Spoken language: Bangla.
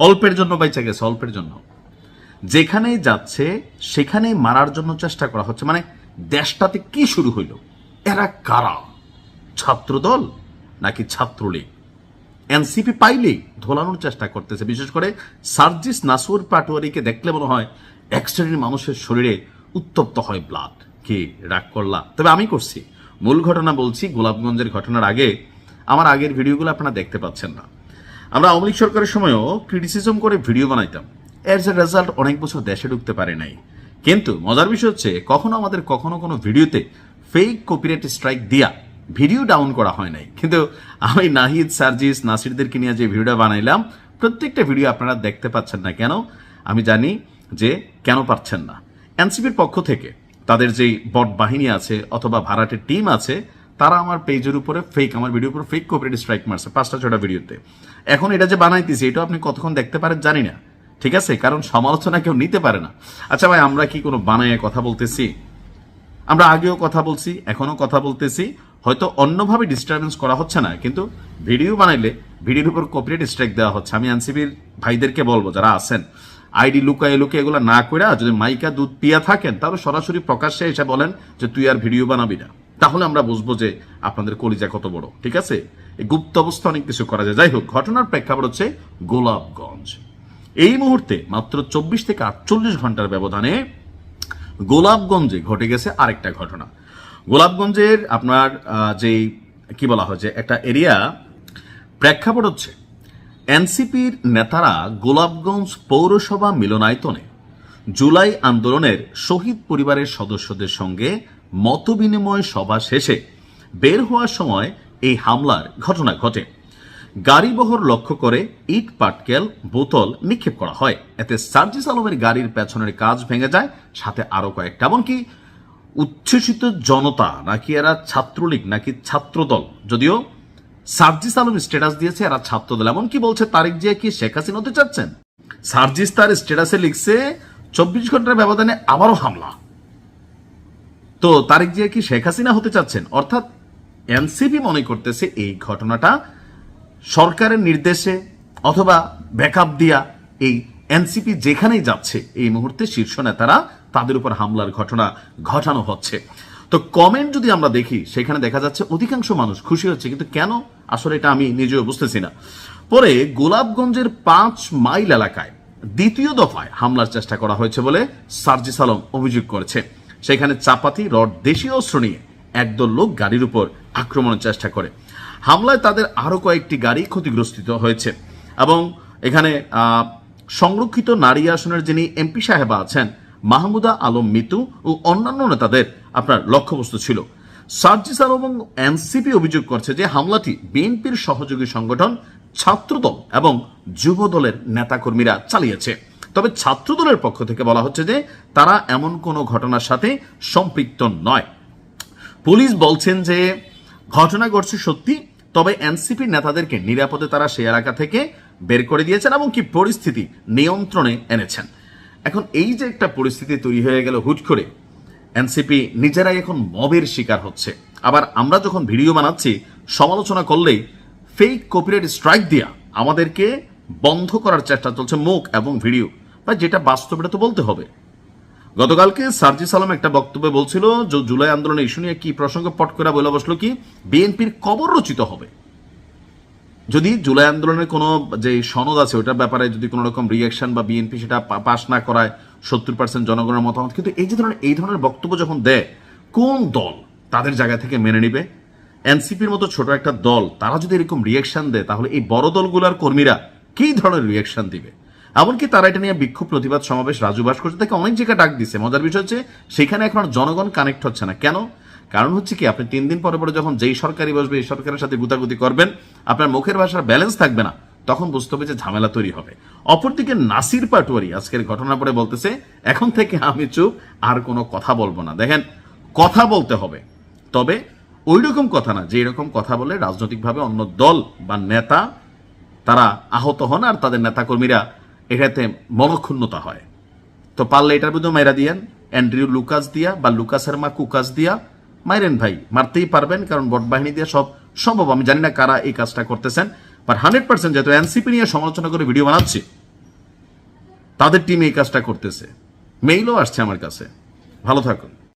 অল্পের জন্য বাইচা গেছে, অল্পের জন্য। যেখানেই যাচ্ছে সেখানেই মারার জন্য চেষ্টা করা হচ্ছে। মানে দেশটাতে কি শুরু হইল? এরা কারা? ছাত্রদল নাকি ছাত্রলীগ? এনসিপি পাইলেই ধোলানোর চেষ্টা করতেছে। বিশেষ করে সার্জিস নাসুর পাটোয়ারিকে দেখলে মনে হয় এক শ্রেণীর মানুষের শরীরে উত্তপ্ত হয় ব্লাড। কি রাগ করলা? তবে আমি করছি। মূল ঘটনা বলছি, গোলাপগঞ্জের ঘটনার আগে আমার আগের ভিডিওগুলো আপনারা দেখতে পাচ্ছেন না। আমরা আওয়ামী লীগ সরকারের সময়ও ক্রিটিসিজম করে ভিডিও বানাইতাম। এর যে রেজাল্ট অনেক বছর দেশে ঢুকতে পারে নাই। কিন্তু মজার বিষয় হচ্ছে কখনো কোনো ভিডিওতে ফেক কপিরাইট স্ট্রাইক দিয়া ভিডিও ডাউন করা হয় নাই। কিন্তু আমি নাহিদ, সার্জিস, নাসিরদেরকে নিয়ে যে ভিডিওটা বানাইলাম, প্রত্যেকটা ভিডিও আপনারা দেখতে পাচ্ছেন না কেন? আমি জানি যে কেন পাচ্ছেন না। এনসিপির পক্ষ থেকে তাদের যেই বট বাহিনী আছে অথবা ভাড়াটের টিম আছে, তারা আমার পেজের উপরে আমার ভিডিওর উপরে ফেক কপিরাইট স্ট্রাইক মারছে 5-6টা ভিডিওতে। এখন এটা যে বানাইতেছি, এটা আপনি কতক্ষণ দেখতে পারেন জানি না, ঠিক আছে? কারণ সমালোচনা কেউ নিতে পারে না। আচ্ছা ভাই, আমরা কি কোনো বানায় কথা বলতেছি? আমরা আগেও কথা বলছি, এখনো কথা বলতেছি। হয়তো অন্যভাবে ডিস্টারবেন্স করা হচ্ছে না, কিন্তু ভিডিও বানাইলে ভিডিওর উপর কপিরাইট স্ট্রাইক দেওয়া হচ্ছে। আমি এনসিপির ভাইদেরকে বলবো, যারা আছেন, আইডি লুকায় এগুলো না করে যদি মাইকা দুধ পিয়া থাকেন, তাহলে সরাসরি প্রকাশ্যে এসে বলেন যে তুই আর ভিডিও বানাবি না। তাহলে আমরা বুঝবো যে আপনাদের কলিজা কত বড়, ঠিক আছে? এই গুপ্ত অবস্থা অনেক কিছু করা যায়। যাই হোক, ঘটনার প্রেক্ষাপট হচ্ছে গোলাপগঞ্জ। এই মুহূর্তে মাত্র 24 থেকে 48 ঘন্টার ব্যবধানে গোলাপগঞ্জে ঘটে গেছে আরেকটা ঘটনা। গোলাপগঞ্জের আপনার যেই কি বলা হয় যে একটা এরিয়া, প্রেক্ষাপট হচ্ছে এনসিপির নেতারা গোলাপগঞ্জ পৌরসভা মিলনায়তনে জুলাই আন্দোলনের শহীদ পরিবারের সদস্যদের সঙ্গে মতবিনিময় সভা শেষে বের হওয়ার সময় এই হামলার ঘটনা ঘটে। গাড়িবহর লক্ষ্য করে ইট, পাটকেল, বোতল নিক্ষেপ করা হয়। এতে সার্জিস আলমের গাড়ির পেছনের কাজ ভেঙে যায়, সাথে আরো কয়েকটা। এমনকি উচ্ছ্বসিত জনতা, নাকি এরা ছাত্রলীগ নাকি ছাত্রদল, যদিও সার্জিস আলম স্ট্যাটাস দিয়েছে এরা ছাত্রদল। এমনকি বলছে তারেক জিয়া কি শেখ হাসিনা হতে চাচ্ছেন? সার্জিস তার স্ট্যাটাসে লিখছে 24 ঘন্টার ব্যবধানে আবারও হামলা। তো তারেক জিয়া কি শেখ হাসিনা হতে চাচ্ছেন? অর্থাৎ এনসিপি মনে করতেছে এই ঘটনাটা সরকারের নির্দেশে অথবা ব্যাকআপ দিয়া এই এনসিপি যেখানেই যাচ্ছে এই মুহূর্তে শীর্ষ নেতারা তাদের উপর হামলার ঘটনা ঘটানো হচ্ছে। তো কমেন্ট যদি আমরা দেখি, সেখানে দেখা যাচ্ছে অধিকাংশ মানুষ খুশি হচ্ছে। কিন্তু কেন, আসলে এটা আমি নিজেও বুঝতেছি না। পরে গোলাপগঞ্জের 5 মাইল এলাকায় দ্বিতীয় দফায় হামলার চেষ্টা করা হয়েছে বলে সার্জিস আলম অভিযোগ করেছে। সেখানে চাপাতি, রড, দেশীয় অস্ত্র নিয়ে একদল লোক গাড়ির উপর আক্রমণের চেষ্টা করে। হামলায় তাদের আরো কয়েকটি গাড়ি ক্ষতিগ্রস্ত হয়েছে এবং এখানে সংরক্ষিত নারী আসনের যিনি এমপি সাহেবা আছেন, মাহমুদা আলম মিতু ও অন্যান্য নেতাদের আপনার লক্ষ্যবস্তু ছিল। সার্জিস আলম এবং এনসিপি অভিযোগ করছে যে হামলাটি বিএনপির সহযোগী সংগঠন ছাত্রদল এবং যুব দলের নেতাকর্মীরা চালিয়েছে। তবে ছাত্রদলের পক্ষ থেকে বলা হচ্ছে যে তারা এমন কোনো ঘটনার সাথে সম্পৃক্ত নয়। পুলিশ বলছেন যে ঘটনা ঘটছে সত্যি, তবে এনসিপি নেতাদেরকে নিরাপদে তারা সেই এলাকা থেকে বের করে দিয়েছেন এবং কি পরিস্থিতি নিয়ন্ত্রণে এনেছেন। এখন এই যে একটা পরিস্থিতি তৈরি হয়ে গেল হুট করে, এনসিপি নিজেরাই এখন মবের শিকার হচ্ছে। আবার আমরা যখন ভিডিও বানাচ্ছি, সমালোচনা করলেই ফেক কপিরাইট স্ট্রাইক দিয়া আমাদেরকে বন্ধ করার চেষ্টা চলছে, মুখ এবং ভিডিও। বা যেটা বাস্তব, এটা তো বলতে হবে। গতকালকে সার্জিস আলম একটা বক্তব্যে বলছিল যে জুলাই আন্দোলনের ইস্যু নিয়ে কি প্রসঙ্গ পট করে বলে বসলো কি বিএনপির কবর রচিত হবে যদি জুলাই আন্দোলনের কোনো যে সনদ আছে ওটার ব্যাপারে যদি কোনো রকম রিয়াকশন বা বিএনপি সেটা পাশ না করায় 70% জনগণের মতামত। কিন্তু এই ধরনের বক্তব্য যখন দেয়, কোন দল তাদের জায়গা থেকে মেনে নিবে? এনসিপির মতো ছোট একটা দল, তারা যদি এরকম রিয়াকশন দেয়, তাহলে এই বড় দলগুলোর কর্মীরা কি ধরনের রিয়াকশন দিবে? এমনকি তারা এটা নিয়ে বিক্ষোভ, প্রতিবাদ সমাবেশ, রাজুবাস করছে, তাকে অনেক জায়গায় ডাক দিচ্ছে। মজার বিষয় হচ্ছে সেখানে এখন জনগণ কানেক্ট হচ্ছে না। কেন? কারণ হচ্ছে কি, আপনি 3 দিন পরে পরে যখন যেই সরকারই বসবে এই সরকারের সাথে গুতাগুতি করবেন, আপনার মুখের ভাষার ব্যালেন্স থাকবে না, তখন বুঝতে হবে যে ঝামেলা তৈরি হবে। অপরদিকে নাসির পাটোয়ারি আজকের ঘটনার পরে বলতেছে এখন থেকে আমি চুপ, আর কোনো কথা বলবো না। দেখেন, কথা বলতে হবে, তবে ওই রকম কথা না যে এরকম কথা বলে রাজনৈতিকভাবে অন্য দল বা নেতা তারা আহত হন আর তাদের নেতাকর্মীরা এটাতে মনক্ষুণ্ণতা হয়। তো পারলে এটার বিরুদ্ধে মাইরা দিয়েন, অ্যান্ড্রিউ লুকাস দিয়া বা লুকাসের মা কুকাস দিয়া মাইরেন ভাই, মারতেই পারবেন, কারণ বট বাহিনী দিয়ে সব সম্ভব। আমি জানি না কারা এই কাজটা করতেছেন, বাট 100% যেহেতু এনসিপি নিয়ে সমালোচনা করে ভিডিও বানাচ্ছে, তাদের টিম এই কাজটা করতেছে। মেইলও আসছে আমার কাছে। ভালো থাকুন।